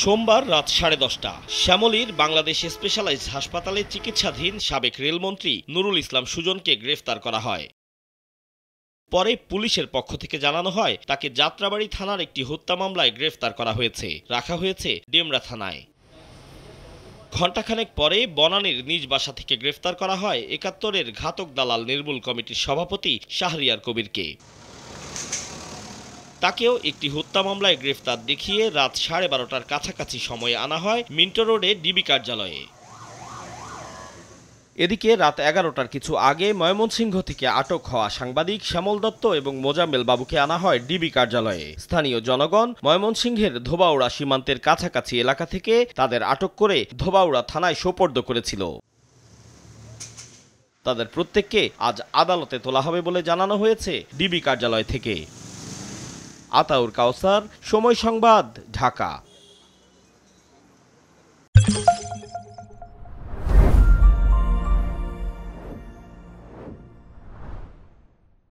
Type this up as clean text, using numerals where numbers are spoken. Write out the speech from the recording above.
সোমবার রাত 10:30 শ্যামলীর বাংলাদেশ স্পেশালাইজড হাসপাতালে চিকিৎসাধীন সাবেক রেলমন্ত্রী নুরুল ইসলাম সুজনকে গ্রেফতার করা হয়। পরে পুলিশের পক্ষ থেকে জানানো হয় তাকে যাত্রাবাড়ী থানার একটি হত্যা মামলায় গ্রেফতার করা হয়েছে, রাখা হয়েছে ডেমরা থানায়। ঘণ্টাখানেক পরে বনানীর নিজ বাসা থেকে গ্রেফতার করা হয় ৭১-এর ঘাতক দালাল নির্মূল কমিটির সভাপতি শাহরিয়ার কবিরকে। তাকেও একটি হত্যা মামলায় গ্রেফতার দেখিয়ে রাত 12:30টার কাছাকাছি সময়ে আনা হয় মিন্টো রোডে ডিবি কার্যালয়ে। এদিকে রাত 11টার কিছু আগে ময়মনসিংহ থেকে আটক হওয়া সাংবাদিক শ্যামল দত্ত এবং মোজাম্মেল বাবুকে আনা হয় ডিবি কার্যালয়ে। স্থানীয় জনগণ ময়মনসিংহের ধোবাউড়া সীমান্তের কাছাকাছি এলাকা থেকে তাদের আটক করে ধোবাউড়া থানায় সোপর্দ করেছিল। তাদের প্রত্যেককে আজ আদালতে তোলা হবে বলে জানানো হয়েছে ডিবি কার্যালয় থেকে। আতাউর কাউসার, সময় সংবাদ, ঢাকা।